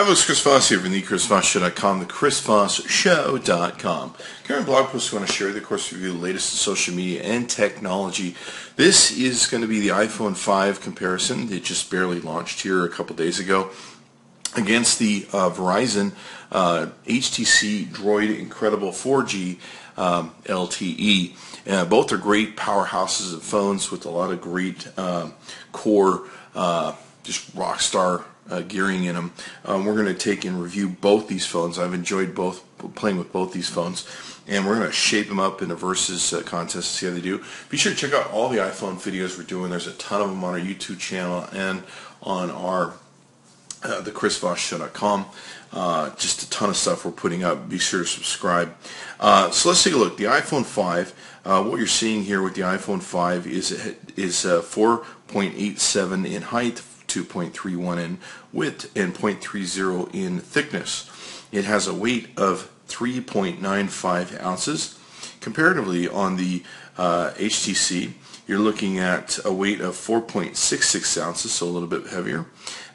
Hi folks, Chris Voss here from the ChrisVossShow.com, the ChrisVossShow.com. Current blog post we want to share, of course, review the latest in social media and technology. This is going to be the iPhone 5 comparison. It just barely launched here a couple days ago against the Verizon HTC Droid Incredible 4G LTE. Both are great powerhouses of phones with a lot of great core, just rock star gearing in them. We're going to take and review both these phones. I've enjoyed playing with both these phones, and we're going to shape them up in a versus contest to see how they do. Be sure to check out all the iPhone videos we're doing. There's a ton of them on our YouTube channel and on our the ChrisVossShow.com. Just a ton of stuff we're putting up. Be sure to subscribe. So let's take a look. The iPhone 5. What you're seeing here with the iPhone 5 is 4.87 in height, 2.31 in width, and 0.30 in thickness. It has a weight of 3.95 ounces. Comparatively, on the HTC, you're looking at a weight of 4.66 ounces, so a little bit heavier.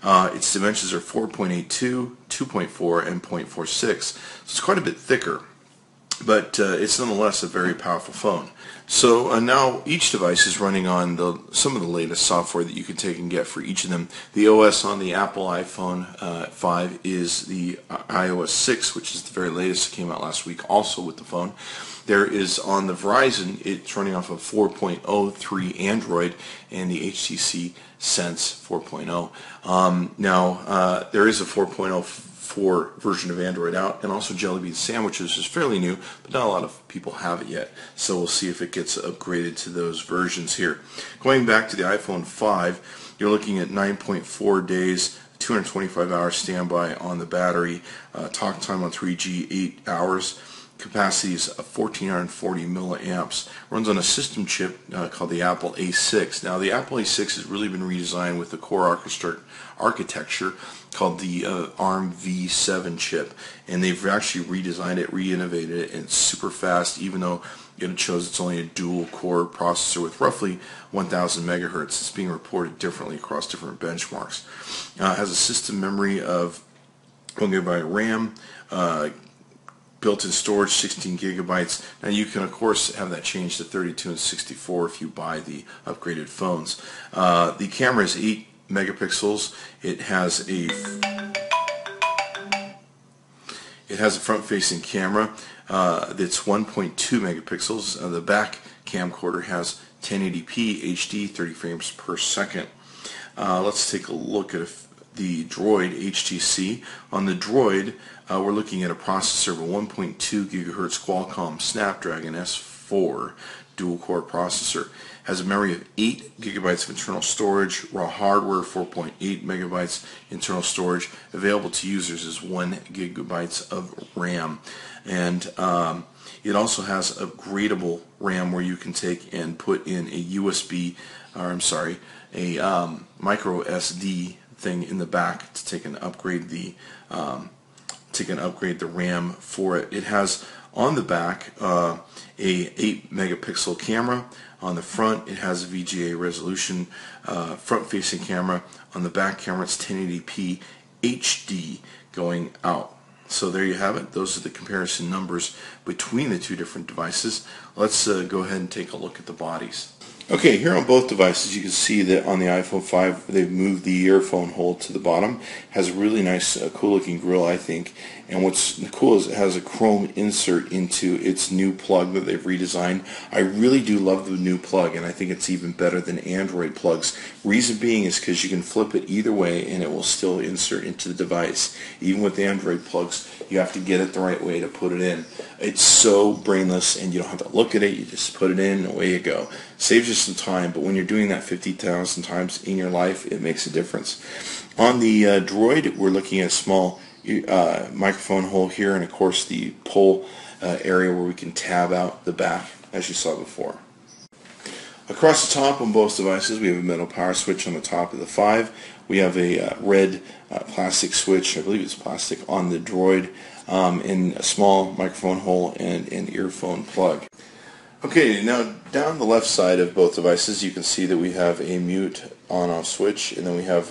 Its dimensions are 4.82, 2.4, and 0.46. So it's quite a bit thicker, but it's nonetheless a very powerful phone. So now each device is running on some of the latest software that you can take and get for each of them. The OS on the Apple iPhone 5 is the iOS 6, which is the very latest. It came out last week also with the phone. There is on the Verizon, it's running off of 4.03 Android and the HTC Sense 4.0. Now there is a 4.04 version of Android out, and also Jelly Bean Sandwiches is fairly new, but not a lot of people have it yet. So we'll see if it gets upgraded to those versions here. Going back to the iPhone 5, you're looking at 9.4 days, 225 hours standby on the battery, talk time on 3G 8 hours. Capacity is 1440 milliamps. Runs on a system chip called the Apple A6. Now the Apple A6 has really been redesigned with the core architecture called the ARM V7 chip, and they've actually redesigned it, re-innovated it, and it's super fast, even though it shows it's only a dual core processor with roughly 1000 megahertz. It's being reported differently across different benchmarks. It has a system memory of 1 gigabyte RAM, built-in storage 16 gigabytes. Now you can of course have that changed to 32 and 64 if you buy the upgraded phones. The camera is 8 megapixels. It has a front-facing camera that's 1.2 megapixels. The back camcorder has 1080p HD 30 frames per second. Let's take a look at the Droid HTC. On the Droid, we're looking at a processor of a 1.2 gigahertz Qualcomm Snapdragon S4 dual-core processor. Has a memory of 8 gigabytes of internal storage. Raw hardware, 4.8 megabytes internal storage. Available to users is 1 gigabytes of RAM. And it also has upgradable RAM where you can take and put in a micro SD thing in the back to take and upgrade the RAM for it. It has on the back a 8 megapixel camera. On the front, it has a VGA resolution front-facing camera. On the back camera, it's 1080p HD going out. So there you have it. Those are the comparison numbers between the two different devices. Let's go ahead and take a look at the bodies. Okay, here on both devices you can see that on the iPhone 5 they've moved the earphone hole to the bottom. Has a really nice cool looking grill, I think, and what's cool is it has a chrome insert into its new plug that they've redesigned. I really do love the new plug, and I think it's even better than Android plugs. Reason being is because you can flip it either way and it will still insert into the device. Even with Android plugs, you have to get it the right way to put it in. It's so brainless, and you don't have to look at it. You just put it in and away you go. Saves you some time, but when you're doing that 50,000 times in your life, it makes a difference. On the Droid, we're looking at a small microphone hole here, and of course the pull area where we can tab out the back, as you saw before. Across the top on both devices, we have a metal power switch on the top of the 5. We have a red plastic switch, I believe it's plastic, on the Droid, and a small microphone hole and an earphone plug. Okay, now down the left side of both devices, you can see that we have a mute on-off switch, and then we have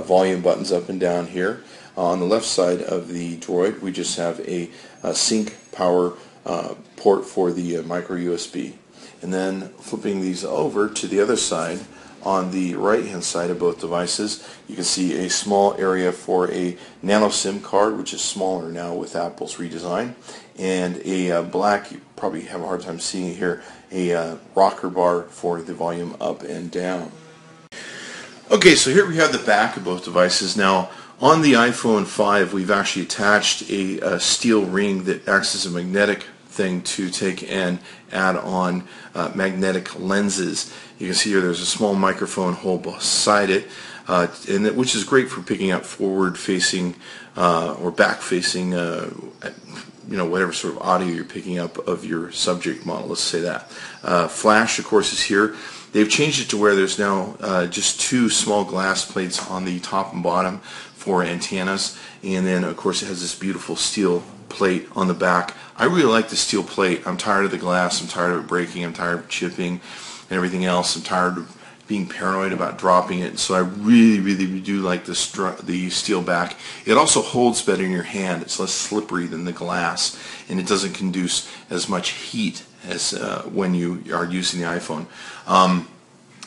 volume buttons up and down here. On the left side of the Droid, we just have a sync power port for the micro USB. And then flipping these over to the other side, on the right hand side of both devices, you can see a small area for a nano SIM card, which is smaller now with Apple's redesign, and a black, you probably have a hard time seeing it here, a rocker bar for the volume up and down. Okay, so here we have the back of both devices. Now, on the iPhone 5, we've actually attached a steel ring that acts as a magnetic thing to take and add on magnetic lenses. You can see here there's a small microphone hole beside it, which is great for picking up forward-facing or back-facing, whatever sort of audio you're picking up of your subject model. Let's say that. Flash, of course, is here. They've changed it to where there's now just two small glass plates on the top and bottom for antennas, and then of course it has this beautiful steel plate on the back. I really like the steel plate. I'm tired of the glass. I'm tired of it breaking. I'm tired of chipping and everything else. I'm tired of being paranoid about dropping it. So I really do like the steel back. It also holds better in your hand. It's less slippery than the glass, and it doesn't conduce as much heat as when you are using the iPhone.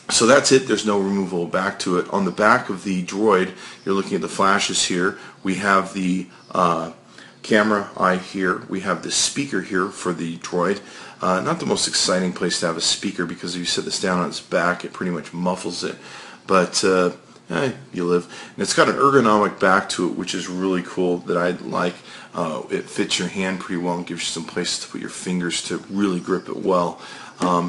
So that's it. There's no removable back to it. On the back of the Droid, you're looking at the flashes here. We have the camera eye here. We have the speaker here for the Droid. Not the most exciting place to have a speaker, because if you set this down on its back, it pretty much muffles it. But you live. And it's got an ergonomic back to it, which is really cool, that I like. It fits your hand pretty well and gives you some places to put your fingers to really grip it well.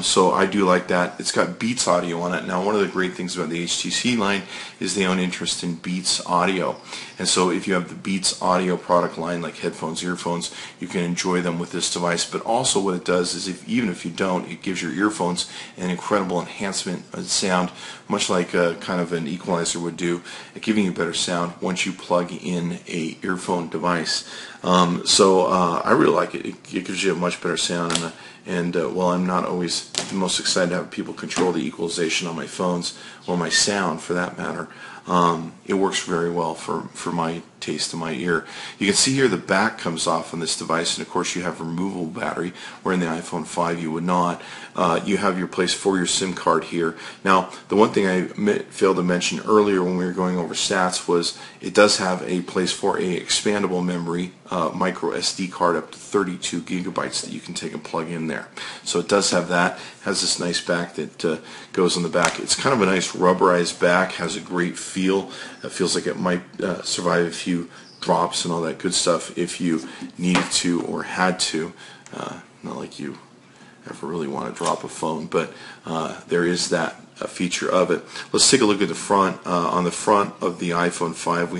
So I do like that. It's got Beats audio on it. Now, one of the great things about the HTC line is they own interest in Beats audio. And so if you have the Beats audio product line, like headphones, earphones, you can enjoy them with this device. But also what it does is, even if you don't, it gives your earphones an incredible enhancement of sound, much like kind of an equalizer would do, giving you better sound once you plug in a earphone device. I really like it. It gives you a much better sound, and while I'm not always the most excited to have people control the equalization on my phones, or my sound for that matter, it works very well for my taste and my ear. You can see here the back comes off on this device, and of course you have removable battery, where in the iPhone 5 you would not. You have your place for your SIM card here. Now, the one thing I failed to mention earlier when we were going over stats was it does have a place for a expandable memory, micro SD card up to 32 gigabytes that you can take and plug in there. So it does have that. Has this nice back that goes on the back. It's kind of a nice rubberized back, has a great feel. It feels like it might survive a few drops and all that good stuff if you needed to or had to. Not like you ever really want to drop a phone, but there is that feature of it. Let's take a look at the front. On the front of the iPhone 5,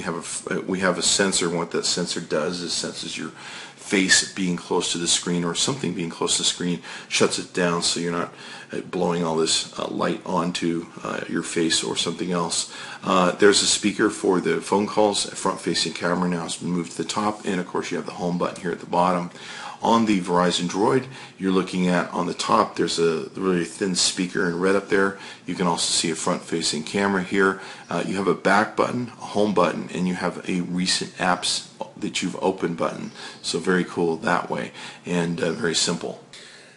we have a sensor, and what that sensor does is senses your face being close to the screen, or something being close to the screen, shuts it down so you're not blowing all this light onto your face or something else. There's a speaker for the phone calls. A front-facing camera now has been moved to the top, and of course you have the home button here at the bottom. On the Verizon Droid, you're looking at, on the top, there's a really thin speaker in red up there. You can also see a front-facing camera here. You have a back button, a home button, and you have a recent apps that you've opened button. So very cool that way, and very simple.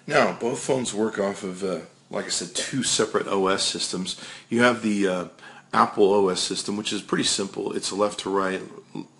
Now, both phones work off of, like I said, two separate OS systems. You have the Apple OS system, which is pretty simple. It's a left to right,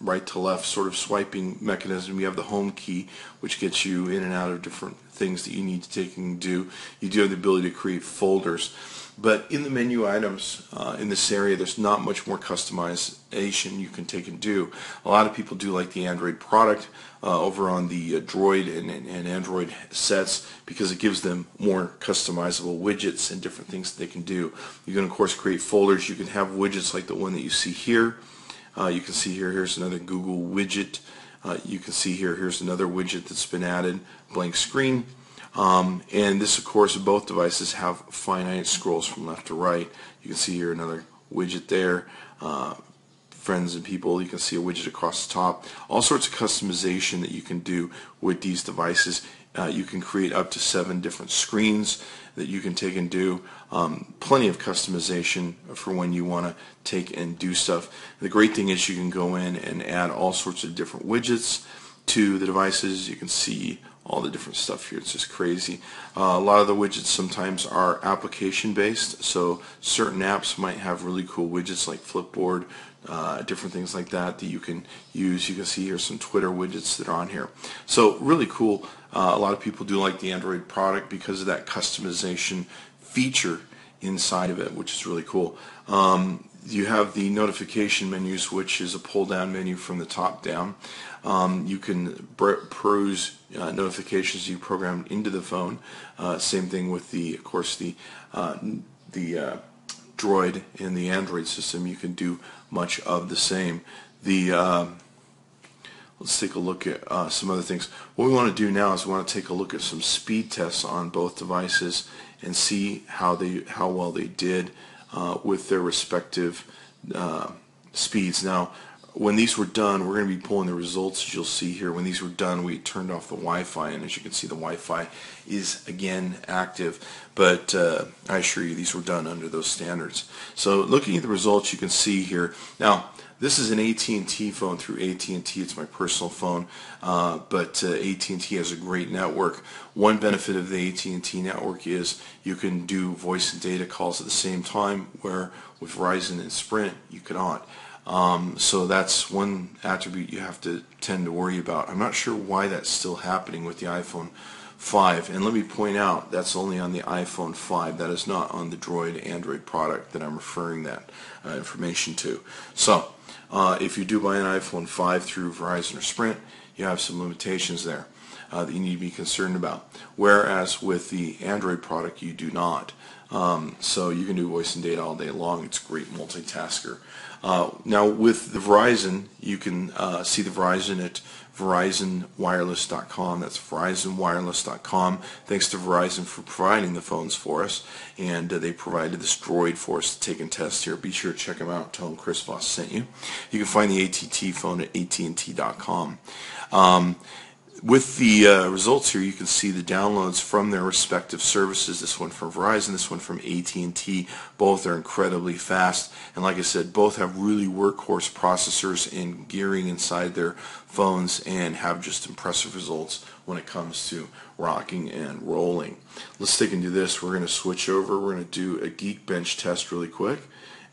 right to left sort of swiping mechanism. You have the home key, which gets you in and out of different things that you need to take and do. You do have the ability to create folders. But in the menu items in this area, there's not much more customization you can take and do. A lot of people do like the Android product over on the Droid and Android sets, because it gives them more customizable widgets and different things that they can do. You can, of course, create folders. You can have widgets like the one that you see here. You can see here, here's another Google widget. You can see here, here's another widget that's been added, blank screen. And this, of course, both devices have finite scrolls from left to right. You can see here another widget there. Friends and people, you can see a widget across the top. All sorts of customization that you can do with these devices. You can create up to 7 different screens that you can take and do. Plenty of customization for when you want to take and do stuff. The great thing is you can go in and add all sorts of different widgets to the devices. You can see all the different stuff here. It's just crazy. A lot of the widgets sometimes are application based, so certain apps might have really cool widgets like Flipboard, different things like that you can use. You can see here some Twitter widgets that are on here. So really cool. A lot of people do like the Android product because of that customization feature inside of it, which is really cool. You have the notification menus, which is a pull-down menu from the top down. You can peruse notifications you programmed into the phone. Same thing with of course, the Droid in the Android system. You can do much of the same. Let's take a look at some other things. What we want to do now is we want to take a look at some speed tests on both devices and see how well they did with their respective speeds. Now, when these were done, we're going to be pulling the results, as you'll see here. When these were done, we turned off the Wi-Fi, and as you can see, the Wi-Fi is again active. But I assure you, these were done under those standards. So looking at the results, you can see here. Now, this is an AT&T phone through AT&T. It's my personal phone, but AT&T has a great network. One benefit of the AT&T network is you can do voice and data calls at the same time, where with Verizon and Sprint, you cannot. So that's one attribute you have to tend to worry about. I'm not sure why that's still happening with the iPhone 5. And let me point out, that's only on the iPhone 5. That is not on the Droid Android product that I'm referring that information to. So if you do buy an iPhone 5 through Verizon or Sprint, you have some limitations there that you need to be concerned about. Whereas with the Android product, you do not. So you can do voice and data all day long. It's a great multitasker. Now with the Verizon, you can see the Verizon at verizonwireless.com. That's verizonwireless.com. Thanks to Verizon for providing the phones for us, and they provided this Droid for us to take and test here. Be sure to check them out. Tell them Chris Voss sent you. You can find the ATT phone at AT&T.com. With the results here, you can see the downloads from their respective services. This one from Verizon, this one from AT&T. Both are incredibly fast, and like I said, both have really workhorse processors and gearing inside their phones and have just impressive results when it comes to rocking and rolling. Let's take and do this. We're going to switch over. We're going to do a Geekbench test really quick,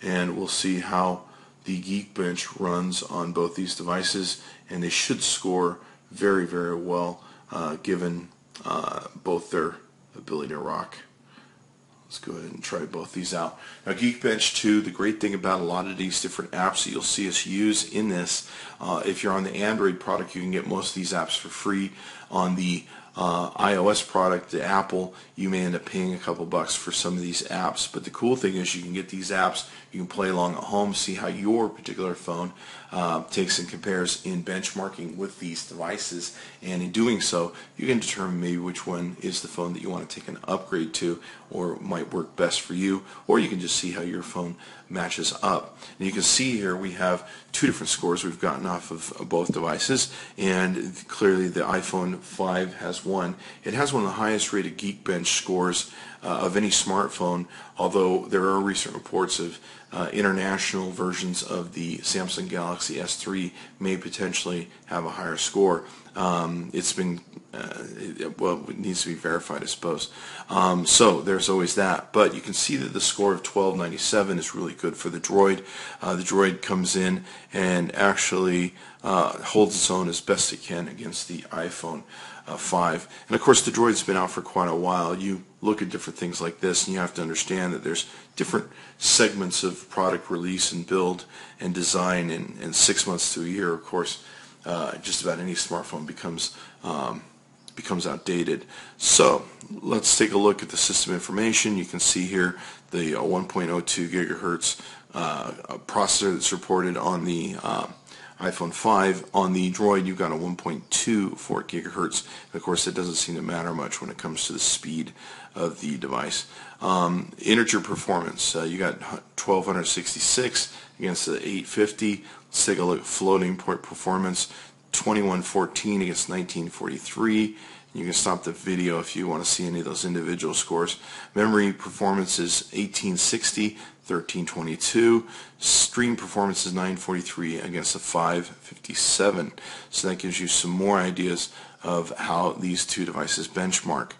and we'll see how the Geekbench runs on both these devices, and they should score very, very well given both their ability to rock. Let's go ahead and try both these out. Now, Geekbench 2, the great thing about a lot of these different apps that you'll see us use in this, if you're on the Android product, you can get most of these apps for free. On the iOS product, the Apple, you may end up paying a couple bucks for some of these apps. But the cool thing is you can get these apps, you can play along at home, see how your particular phone takes and compares in benchmarking with these devices. And in doing so, you can determine maybe which one is the phone that you want to take an upgrade to or might work best for you. Or you can just see how your phone matches up. And you can see here we have 2 different scores we've gotten off of both devices, and clearly the iPhone 5 has one. It has one of the highest rated Geekbench scores of any smartphone, although there are recent reports of international versions of the Samsung Galaxy S3 may potentially have a higher score. It's been, well, it needs to be verified, I suppose. So there's always that. But you can see that the score of 1297 is really good for the Droid. The Droid comes in and actually holds its own as best it can against the iPhone 5. And of course, the Droid's been out for quite a while. You look at different things like this, and you have to understand that there's different segments of product release and build and design, and 6 months to a year, of course, just about any smartphone becomes outdated. So let's take a look at the system information. You can see here the 1.02 gigahertz processor that's reported on the iPhone 5. On the Droid, you've got a 1.24 gigahertz. Of course, it doesn't seem to matter much when it comes to the speed of the device. Integer performance, you got 1266 against the 850. Let's take a look at floating point performance, 2114 against 1943. You can stop the video if you want to see any of those individual scores. Memory performance is 1860, 1322. Stream performance is 943 against a 557. So that gives you some more ideas of how these two devices benchmark.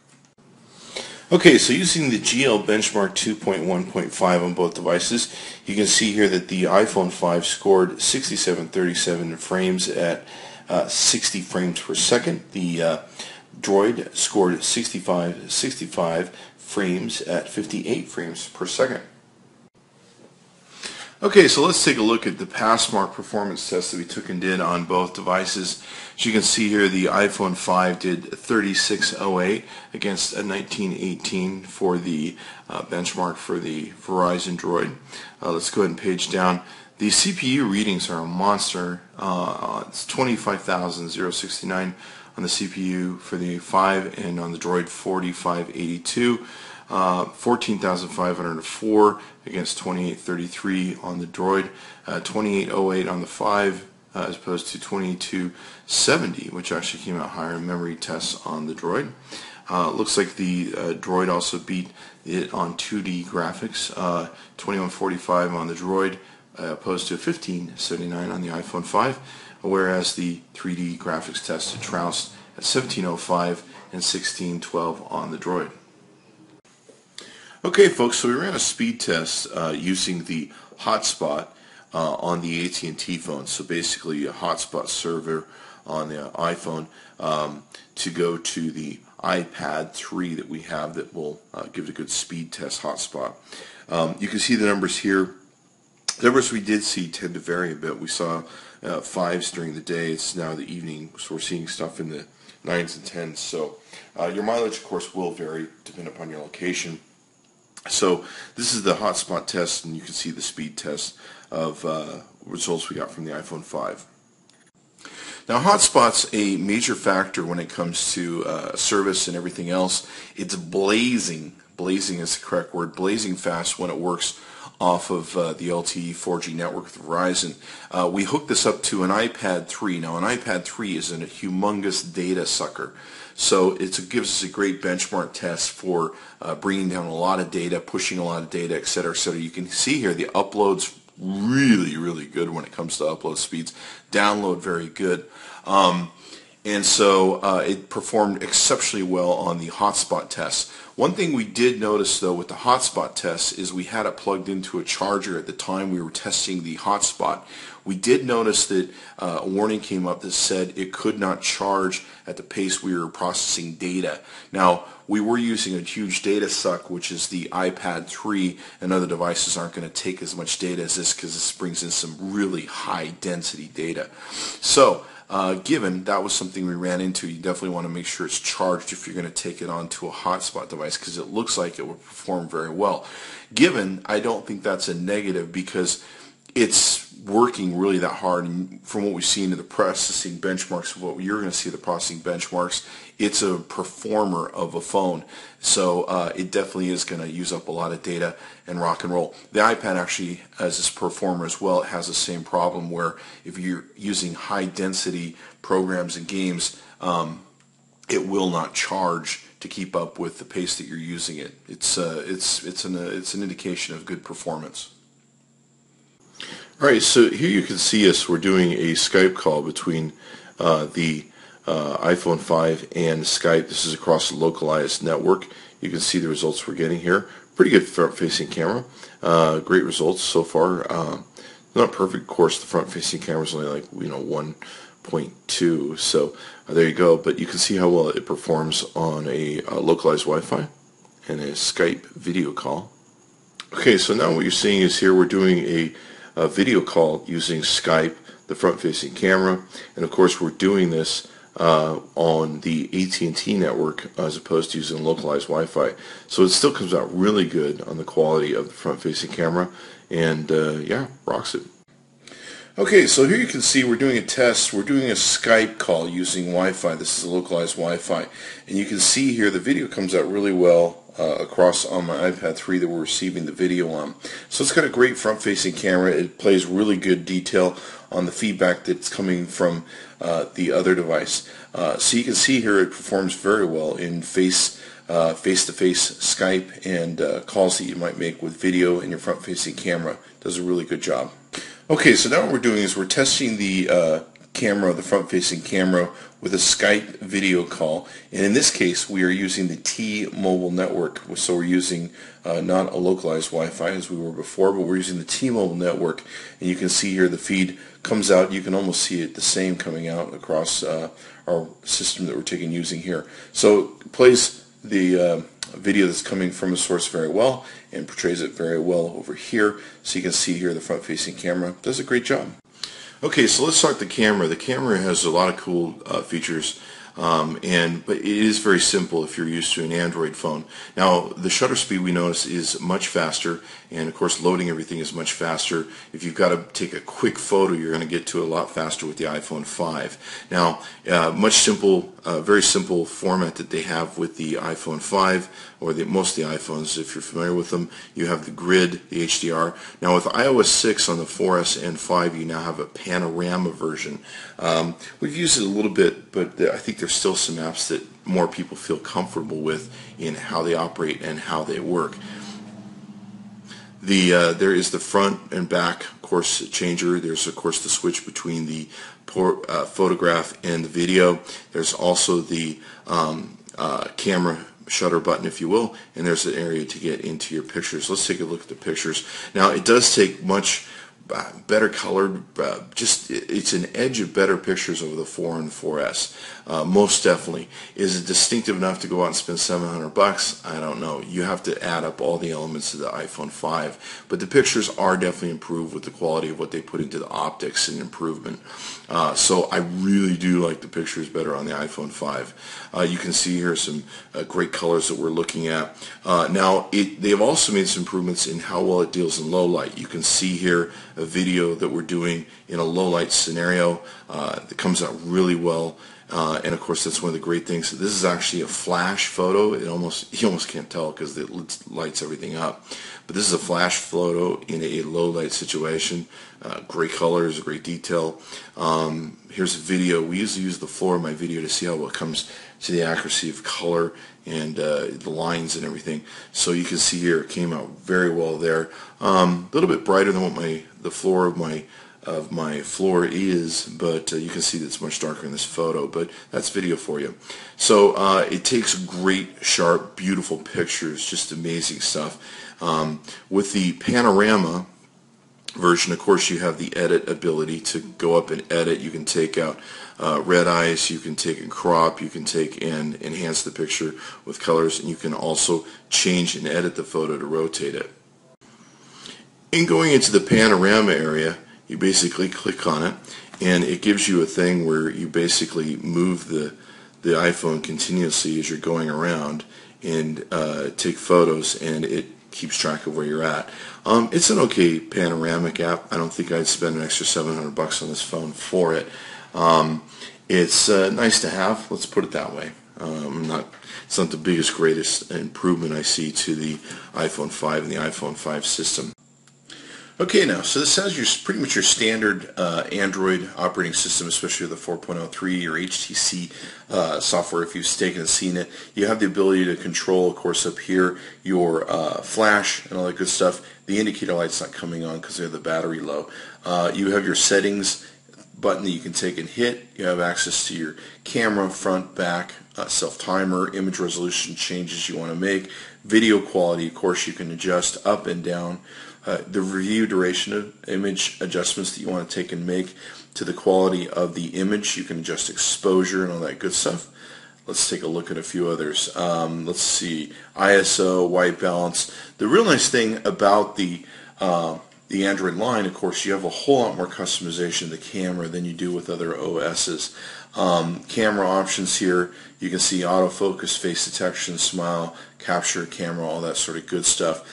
Okay, so using the GL benchmark 2.1.5 on both devices, you can see here that the iPhone 5 scored 6737 frames at 60 frames per second. The Droid scored 65 frames at 58 frames per second. Okay, so let's take a look at the pass mark performance test that we took and did on both devices. As you can see here, the iPhone 5 did 3608 against a 1918 for the benchmark for the Verizon Droid. Let's go ahead and page down. The CPU readings are a monster. It's 25,069 on the CPU for the 5, and on the Droid 4582. 14,504 against 2833 on the Droid, 2808 on the 5 as opposed to 2270, which actually came out higher in memory tests on the Droid. Looks like the Droid also beat it on 2D graphics, 2145 on the Droid opposed to 1579 on the iPhone 5, whereas the 3D graphics test trounced at 1705 and 1612 on the Droid. Okay, folks, so we ran a speed test using the Hotspot on the AT&T phone. So basically a Hotspot server on the iPhone to go to the iPad 3 that we have that will give it a good speed test Hotspot. You can see the numbers here. The numbers we did see tend to vary a bit. We saw 5s during the day. It's now the evening, so we're seeing stuff in the 9s and 10s. So your mileage, of course, will vary depending upon your location. So this is the Hotspot test, and you can see the speed test of results we got from the iPhone 5. Now, Hotspot's a major factor when it comes to service and everything else. It's blazing is the correct word, blazing fast when it works off of the LTE 4G network with Verizon. We hooked this up to an iPad 3. Now, an iPad 3 is a humongous data sucker. So it gives us a great benchmark test for bringing down a lot of data, pushing a lot of data, etc. So you can see here the upload's really good when it comes to upload speeds. Download very good. And so it performed exceptionally well on the Hotspot test. One thing we did notice, though, with the Hotspot test is we had it plugged into a charger at the time we were testing the Hotspot. We did notice that a warning came up that said it could not charge at the pace we were processing data. Now, we were using a huge data suck, which is the iPad 3, and other devices aren't going to take as much data as this because this brings in some really high density data. So, given that was something we ran into, you definitely want to make sure it's charged if you're going to take it onto a Hotspot device, because it looks like it will perform very well. Given, I don't think that's a negative because it's working really that hard, and from what we've seen in the processing benchmarks, what you're going to see the processing benchmarks, it's a performer of a phone. So it definitely is going to use up a lot of data and rock and roll. The iPad actually, as this performer as well, it has the same problem where if you're using high density programs and games, it will not charge to keep up with the pace that you're using it. It's an indication of good performance. Alright, so here you can see us. We're doing a Skype call between the iPhone 5 and Skype. This is across a localized network. You can see the results we're getting here. Pretty good front-facing camera. Great results so far. Not perfect, of course. The front-facing camera is only like 1.2. So there you go. But you can see how well it performs on a localized Wi-Fi and a Skype video call. Okay, so now what you're seeing is here we're doing a video call using Skype, the front-facing camera, and of course we're doing this on the AT&T network as opposed to using localized Wi-Fi. So it still comes out really good on the quality of the front-facing camera, and yeah, rocks it. Okay, so here you can see we're doing a test. We're doing a Skype call using Wi-Fi. This is a localized Wi-Fi. And you can see here the video comes out really well across on my iPad 3 that we're receiving the video on. So it's got a great front-facing camera. It plays really good detail on the feedback that's coming from the other device. So you can see here it performs very well in face-to-face Skype and calls that you might make with video and your front-facing camera. Does a really good job. Okay, so now what we're doing is we're testing the camera, the front-facing camera, with a Skype video call. And in this case, we are using the T-Mobile network. So we're using not a localized Wi-Fi as we were before, but we're using the T-Mobile network. And you can see here the feed comes out. You can almost see it the same coming out across our system that we're using here. So it plays the video that's coming from a source very well and portrays it very well over here. So you can see here the front-facing camera does a great job. Okay, so let's start the camera. The camera has a lot of cool features, but it is very simple if you're used to an Android phone. Now, the shutter speed we notice is much faster, and of course loading everything is much faster. If you've got to take a quick photo, you're going to get to a lot faster with the iPhone 5. Now, very simple format that they have with the iPhone 5, or most of the iPhones, if you're familiar with them. You have the grid, the HDR. Now with iOS 6 on the 4S and 5, you now have a panorama version. We've used it a little bit, but I think there's still some apps that more people feel comfortable with in how they operate and how they work. There is the front and back, of course, changer. There's, of course, the switch between the photograph and the video. There's also the camera shutter button, if you will, and there's an area to get into your pictures. Let's take a look at the pictures. Now, it does take much better colored, it's an edge of better pictures over the 4 and 4S. Most definitely. Is it distinctive enough to go out and spend $700? I don't know. You have to add up all the elements of the iPhone 5. But the pictures are definitely improved with the quality of what they put into the optics and improvement. So I really do like the pictures better on the iPhone 5. You can see here some great colors that we're looking at. Now, they've also made some improvements in how well it deals in low light. You can see here a video that we're doing in a low light scenario that comes out really well, and of course that's one of the great things. This is actually a flash photo. You almost can't tell because it lights everything up, but this is a flash photo in a low light situation. Great colors, great detail. Here's a video. We usually use the floor of my video to see how it comes to the accuracy of color and the lines and everything. So you can see here it came out very well there. A little bit brighter than what the floor of my floor is, but you can see that it's much darker in this photo, but that's video for you. So it takes great, sharp, beautiful pictures, just amazing stuff. With the panorama version, of course, you have the edit ability to go up and edit. You can take out red eyes, you can take and crop, you can take and enhance the picture with colors, and you can also change and edit the photo to rotate it. In going into the panorama area, you basically click on it, and it gives you a thing where you basically move the iPhone continuously as you're going around and take photos, and it keeps track of where you're at. It's an okay panoramic app. I don't think I'd spend an extra $700 on this phone for it. It's nice to have, let's put it that way. It's not the biggest, greatest improvement I see to the iPhone 5 and the iPhone 5 system. Okay, now, so this has pretty much your standard Android operating system, especially the 4.03 or HTC software. If you've taken and seen it, you have the ability to control, of course, up here your flash and all that good stuff. The indicator light's not coming on because they have the battery low. You have your settings button that you can take and hit. You have access to your camera, front, back, self-timer, image resolution changes you want to make, video quality, of course, you can adjust up and down. The review duration of image adjustments that you want to take and make to the quality of the image. You can adjust exposure and all that good stuff. Let's take a look at a few others. Let's see, ISO, white balance. The real nice thing about the Android line, of course, you have a whole lot more customization of the camera than you do with other OSs. Camera options here, you can see autofocus, face detection, smile, capture, camera, all that sort of good stuff.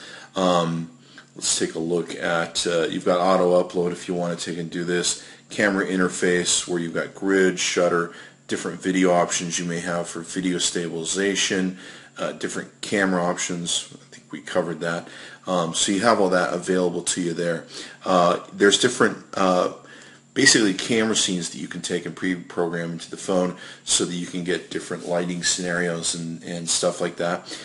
Let's take a look at, you've got auto upload if you want to take and do this, camera interface where you've got grid, shutter, different video options you may have for video stabilization, different camera options. I think we covered that. So you have all that available to you there. There's different basically camera scenes that you can take and pre-program into the phone so that you can get different lighting scenarios and stuff like that.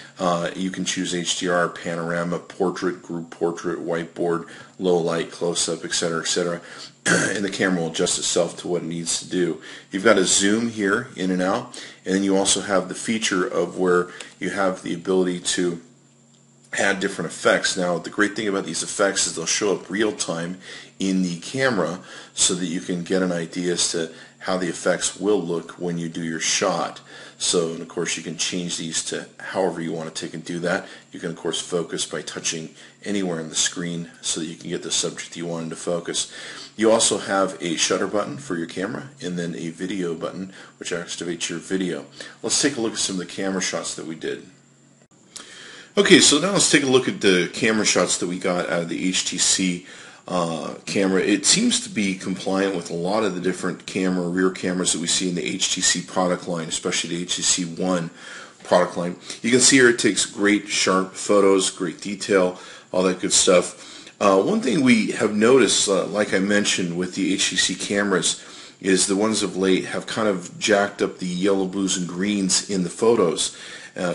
You can choose HDR, panorama, portrait, group portrait, whiteboard, low light, close-up, etc., etc. And the camera will adjust itself to what it needs to do. You've got a zoom here, in and out, and then you also have the feature of where you have the ability to add different effects. Now, the great thing about these effects is they'll show up real time in the camera so that you can get an idea as to how the effects will look when you do your shot. So, and of course, you can change these to however you want to take and do that. You can, of course, focus by touching anywhere on the screen so that you can get the subject you want to focus. You also have a shutter button for your camera and then a video button which activates your video. Let's take a look at some of the camera shots that we did. Okay, so now let's take a look at the camera shots that we got out of the HTC camera. It seems to be compliant with a lot of the different rear cameras that we see in the HTC product line, especially the HTC One product line. You can see here it takes great sharp photos, great detail, all that good stuff. One thing we have noticed, like I mentioned with the HTC cameras, is the ones of late have kind of jacked up the yellow, blues, and greens in the photos.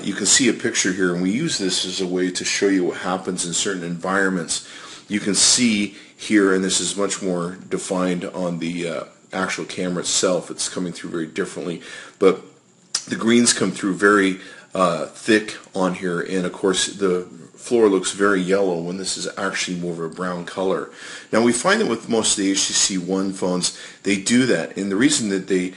You can see a picture here, and we use this as a way to show you what happens in certain environments. You can see here, and this is much more defined on the actual camera itself. It's coming through very differently, but the greens come through very thick on here, and of course the floor looks very yellow when this is actually more of a brown color. Now, we find that with most of the HTC One phones, they do that, and the reason that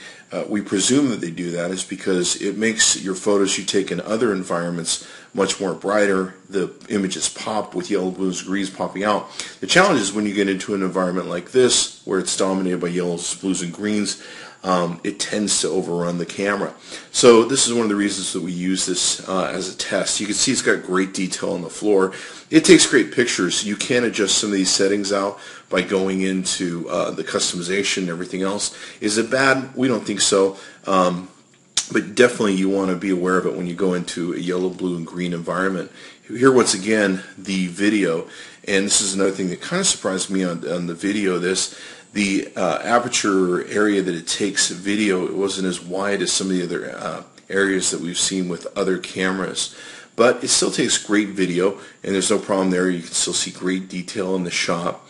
we presume that they do that is because it makes your photos you take in other environments much more brighter. The images pop with yellow, blues, greens popping out. The challenge is when you get into an environment like this, where it's dominated by yellows, blues, and greens, it tends to overrun the camera. So this is one of the reasons that we use this as a test. You can see it's got great detail on the floor. It takes great pictures. You can adjust some of these settings out by going into the customization and everything else. Is it bad? We don't think so. But definitely you want to be aware of it when you go into a yellow, blue, and green environment. Here, once again, the video, and this is another thing that kind of surprised me on the video. The aperture area that it takes video, it wasn't as wide as some of the other areas that we've seen with other cameras. But it still takes great video, and there's no problem there. You can still see great detail in the shot.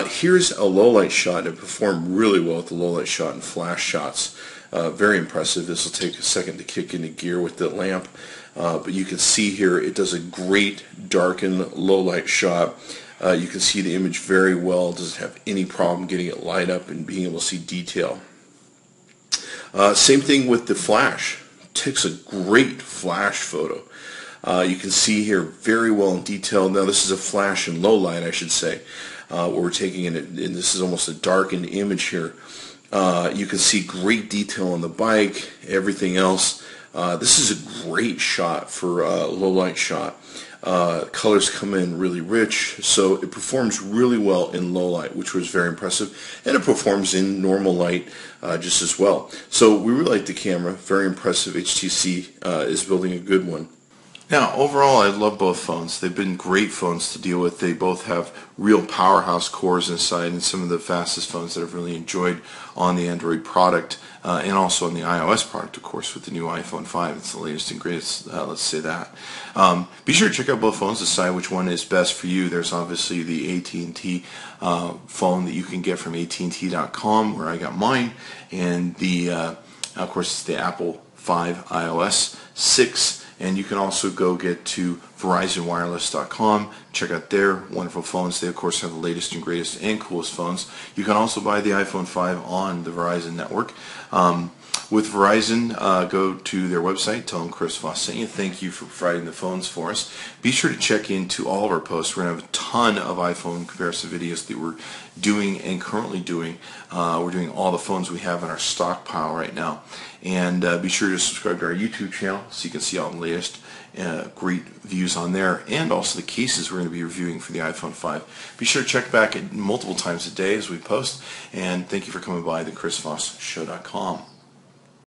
Here's a low light shot. It performed really well with the low light shot and flash shots. Very impressive. This will take a second to kick into gear with the lamp. But you can see here it does a great darken low light shot. You can see the image very well. It doesn't have any problem getting it light up and being able to see detail. Same thing with the flash. It takes a great flash photo. You can see here very well in detail. Now this is a flash in low light, I should say, where we're taking it, and this is almost a darkened image here. You can see great detail on the bike, everything else. This is a great shot for a low light shot. Colors come in really rich, so it performs really well in low light, which was very impressive, and it performs in normal light just as well. So we really like the camera, very impressive. HTC is building a good one. Now, overall, I love both phones. They've been great phones to deal with. They both have real powerhouse cores inside, and some of the fastest phones that I've really enjoyed on the Android product, and also on the iOS product, of course, with the new iPhone 5. It's the latest and greatest, let's say that. Be sure to check out both phones, decide which one is best for you. There's obviously the AT&T phone that you can get from AT&T.com, where I got mine, and of course, it's the Apple 5 iOS 6. And you can also go get to VerizonWireless.com, check out their wonderful phones. They, of course, have the latest and greatest and coolest phones. You can also buy the iPhone 5 on the Verizon network. With Verizon, go to their website, tell them Chris Voss sent you. Thank you for providing the phones for us. Be sure to check into all of our posts. We're going to have a ton of iPhone comparison videos that we're doing and currently doing. We're doing all the phones we have in our stockpile right now. And be sure to subscribe to our YouTube channel so you can see all the latest great views on there, and also the cases we're going to be reviewing for the iPhone 5. Be sure to check back multiple times a day as we post, and thank you for coming by the ChrisVossShow.com.